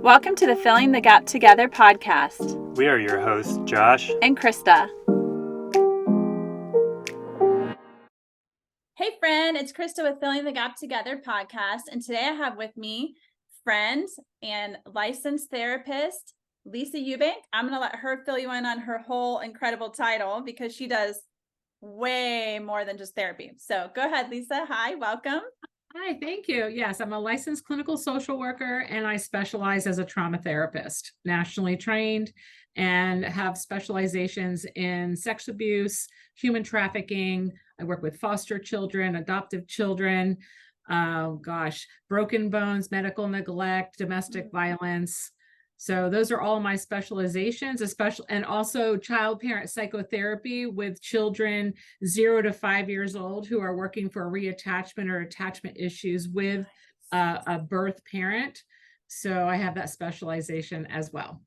Welcome to the Filling the Gap Together podcast. We are your hosts, Josh and Krista. Hey friend, it's Krista with Filling the Gap Together podcast. And today I have with me friend and licensed therapist, Lisa Eubank. I'm going to let her fill you in on her whole incredible title because she does way more than just therapy. So go ahead, Lisa. Hi, welcome. Hi, thank you. Yes, I'm a licensed clinical social worker and I specialize as a trauma therapist, nationally trained, and have specializations in sex abuse, human trafficking. I work with foster children, adoptive children, broken bones, medical neglect, domestic violence. So those are all my specializations, especially, and also child parent psychotherapy with children 0 to 5 years old who are working for reattachment or attachment issues with a birth parent. So I have that specialization as well.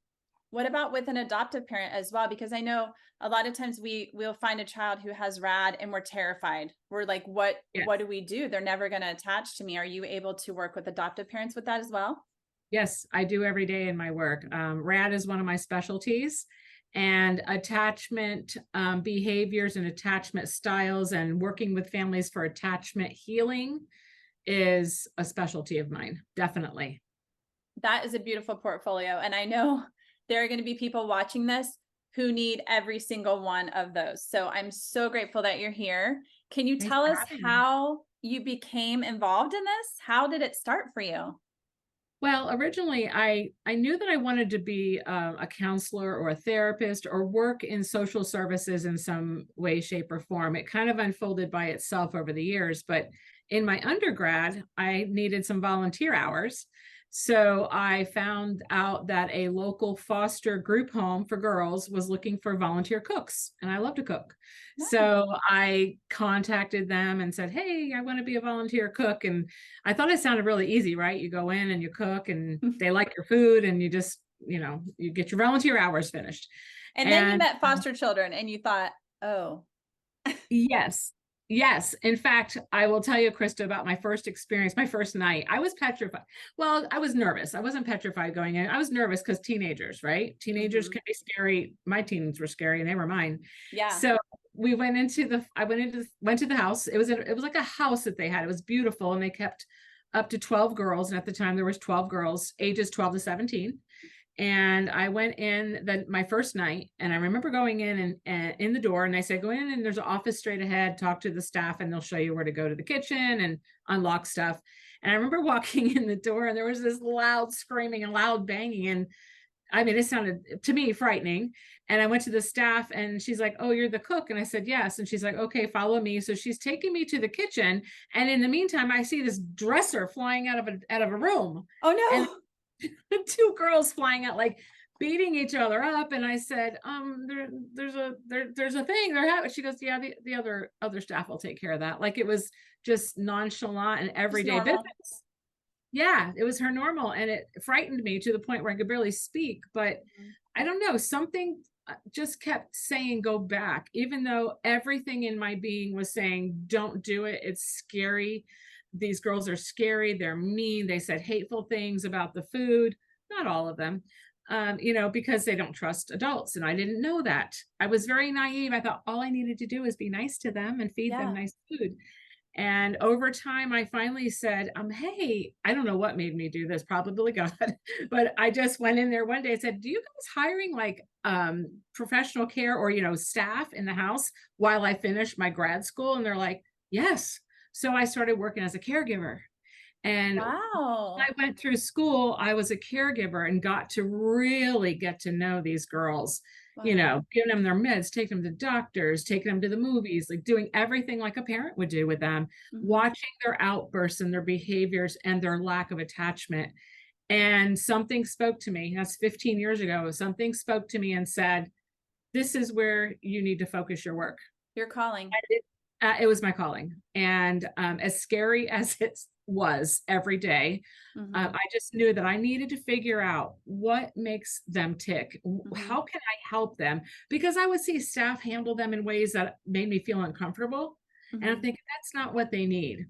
What about with an adoptive parent as well? Because I know a lot of times we'll find a child who has RAD and we're terrified. We're like, what do we do? They're never going to attach to me. Are you able to work with adoptive parents with that as well? Yes, I do every day in my work. RAD is one of my specialties, and attachment behaviors and attachment styles and working with families for attachment healing is a specialty of mine, definitely. That is a beautiful portfolio. And I know there are going to be people watching this who need every single one of those. So I'm so grateful that you're here. Can you tell us how you became involved in this? How did it start for you? Well, originally, I knew that I wanted to be a counselor or a therapist or work in social services in some way, shape, or form. It kind of unfolded by itself over the years. But in my undergrad, I needed some volunteer hours. So I found out that a local foster group home for girls was looking for volunteer cooks, and I love to cook. Nice. So I contacted them and said, hey, I want to be a volunteer cook. And I thought it sounded really easy, right? You go in and you cook and they like your food and you just, you get your volunteer hours finished. And then you met foster children and you thought, oh. Yes. Yes. In fact, I will tell you, Krista, about my first experience, my first night. I was petrified. Well, I was nervous. I wasn't petrified going in. I was nervous because teenagers, right? Teenagers can be scary. My teens were scary and they were mine. Yeah. So we went to the house. It was like a house that they had. It was beautiful. And they kept up to 12 girls. And at the time there was 12 girls, ages 12 to 17. And I went in my first night, and I remember going in and in the door, and they said, go in and there's an office straight ahead, talk to the staff, and they'll show you where to go to the kitchen and unlock stuff. And I remember walking in the door, and there was this loud screaming and loud banging. And I mean, it sounded to me frightening. And I went to the staff and she's like, oh, you're the cook. And I said, yes. And she's like, okay, follow me. So she's taking me to the kitchen. And in the meantime, I see this dresser flying out of a room. Oh no. And two girls flying out, like beating each other up. And I said, there's a thing they're having. She goes, yeah, the other staff will take care of that. Like it was just nonchalant and everyday business. Yeah, it was her normal. And it frightened me to the point where I could barely speak. But I don't know, something just kept saying, go back, even though everything in my being was saying, don't do it. It's scary. These girls are scary. They're mean. They said hateful things about the food. Not all of them, because they don't trust adults. And I didn't know that. I was very naive. I thought all I needed to do is be nice to them and feed them nice food. And over time, I finally said, hey, I don't know what made me do this, probably God, but I just went in there one day and said, do you guys hiring like professional care or, staff in the house while I finish my grad school? And they're like, yes. So I started working as a caregiver. And wow. when I went through school, I was a caregiver and got to really get to know these girls, giving them their meds, taking them to doctors, taking them to the movies, like doing everything like a parent would do with them, watching their outbursts and their behaviors and their lack of attachment. And something spoke to me. That's 15 years ago. Something spoke to me and said, this is where you need to focus your work. Your calling. It was my calling. And as scary as it was every day, I just knew that I needed to figure out what makes them tick. How can I help them? Because I would see staff handle them in ways that made me feel uncomfortable. And I'm thinking, that's not what they need.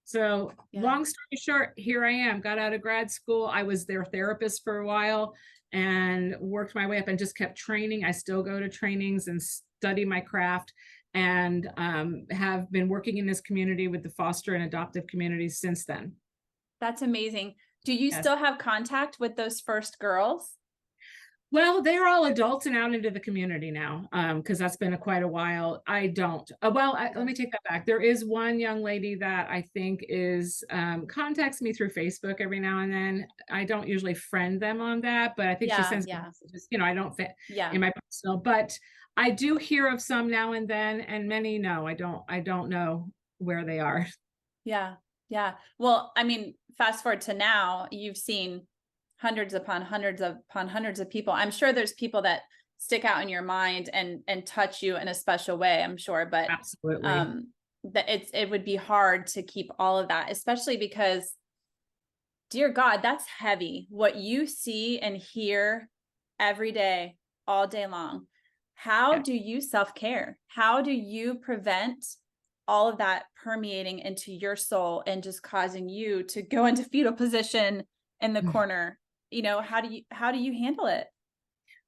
So Yeah. long story short, here I am, got out of grad school. I was their therapist for a while and worked my way up and just kept training. I still go to trainings and study my craft, and have been working in this community with the foster and adoptive communities since then. That's amazing. Do you Yes. still have contact with those first girls? Well, they're all adults and out into the community now, because that's been quite a while. I don't. Let me take that back. There is one young lady that I think is contacts me through Facebook every now and then. I don't usually friend them on that, but I think she Yeah, sends me yeah. messages. I don't fit Yeah. in my personal, but I do hear of some now and then, and many no, I don't know where they are. Yeah. Yeah. Well, I mean, fast forward to now, you've seen hundreds upon hundreds of people. I'm sure there's people that stick out in your mind and touch you in a special way, I'm sure, but Absolutely. that it would be hard to keep all of that, especially because, dear God, that's heavy. What you see and hear every day, all day long. How Yeah. do you self-care? How do you prevent all of that permeating into your soul and just causing you to go into fetal position in the corner? How do you handle it?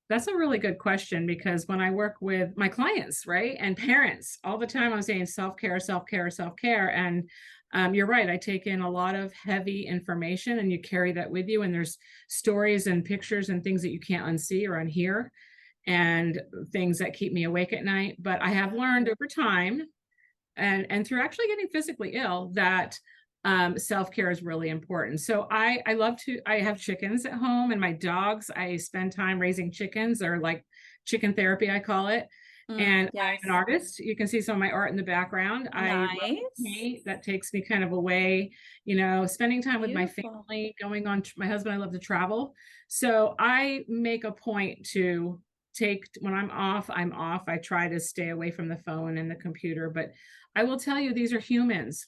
That's a really good question, because when I work with my clients, right, and parents, all the time I'm saying self-care, self-care, self-care. And you're right, I take in a lot of heavy information and you carry that with you. And there's stories and pictures and things that you can't unsee or unhear, and things that keep me awake at night. But I have learned over time, and through actually getting physically ill, that self-care is really important. So I have chickens at home, and my dogs, I spend time raising chickens, or like chicken therapy, I call it. And Yes. I'm an artist. You can see some of my art in the background. I love to Nice. paint. That takes me kind of away, spending time with my Beautiful. family, my husband, I love to travel. So I make a point to when I'm off, I'm off. I try to stay away from the phone and the computer, but I will tell you, these are humans,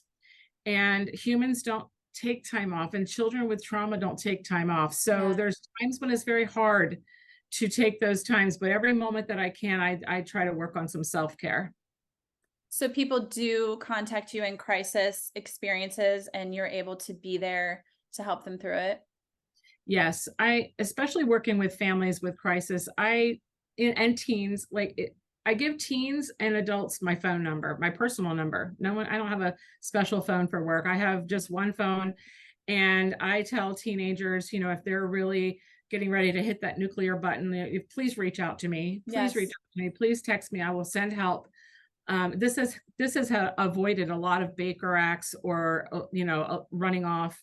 and humans don't take time off, and children with trauma don't take time off. So Yeah. there's times when it's very hard to take those times, but every moment that I can, I try to work on some self-care. So people do contact you in crisis experiences and you're able to be there to help them through it? Yes, especially working with families with crisis, and teens, I give teens and adults my phone number, my personal number. I don't have a special phone for work. I have just one phone. And I tell teenagers, if they're really getting ready to hit that nuclear button, please reach out to me. Please reach Yes. out to me. Please text me. I will send help. This has avoided a lot of Baker acts, or running off,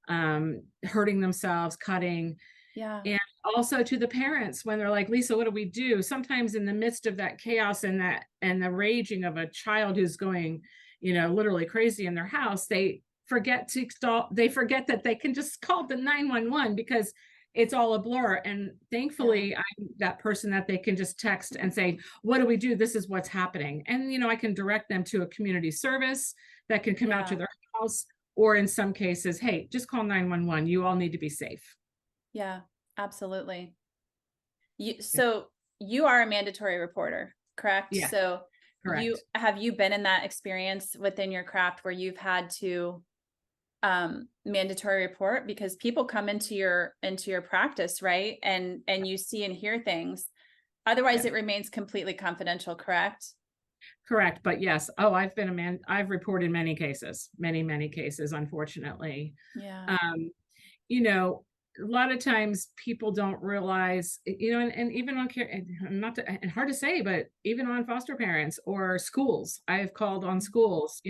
hurting themselves, cutting. Yeah. And also to the parents, when they're like, Lisa, what do we do? Sometimes in the midst of that chaos and the raging of a child who's going, literally crazy in their house, they forget that they can just call the 911, because it's all a blur. And thankfully, I'm that person that they can just text and say, what do we do? This is what's happening. And, I can direct them to a community service that can come out to their house, or in some cases, hey, just call 911. You all need to be safe. Yeah, absolutely. So you are a mandatory reporter, correct? Yeah, So correct. have you been in that experience within your craft where you've had to mandatory report, because people come into your practice, right? And you see and hear things. Otherwise, Yeah. it remains completely confidential, correct? Correct. But yes. Oh, I've reported many cases, many cases, unfortunately. Yeah. A lot of times people don't realize, and even on care, and hard to say, but even on foster parents or schools, I've called on schools,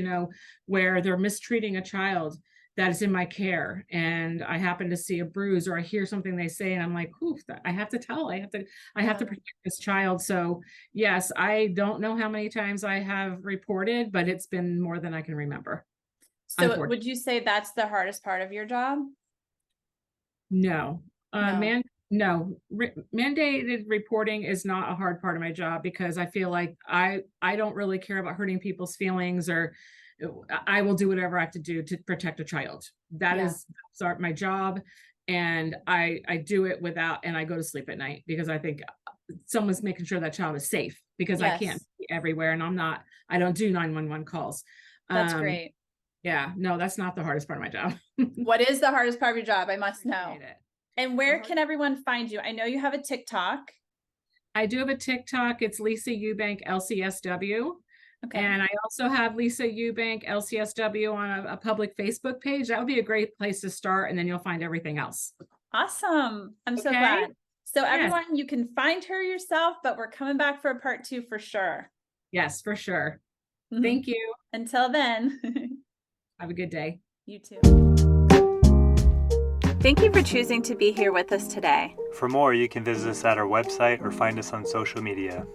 where they're mistreating a child that is in my care, and I happen to see a bruise, or I hear something they say, and I'm like, oof, I have to protect this child. So yes, I don't know how many times I have reported, but it's been more than I can remember. So would you say that's the hardest part of your job? No, No. mandated reporting is not a hard part of my job, because I feel like I don't really care about hurting people's feelings, or I will do whatever I have to do to protect a child. That's my job. And I do it and I go to sleep at night, because I think someone's making sure that child is safe, because I can't Yes. be everywhere, and I don't do 911 calls. That's great. Yeah, no, that's not the hardest part of my job. What is the hardest part of your job? I must know. Appreciate it. And where Uh-huh. can everyone find you? I know you have a TikTok. I do have a TikTok. It's Lisa Eubank LCSW. Okay. And I also have Lisa Eubank LCSW on a public Facebook page. That would be a great place to start. And then you'll find everything else. Awesome. I'm so Okay. glad. So Yes. everyone, you can find her yourself, but we're coming back for a part 2 for sure. Yes, for sure. Mhm. Thank you. Until then, Have a good day. you too. Thank you for choosing to be here with us today. For more, you can visit us at our website or find us on social media.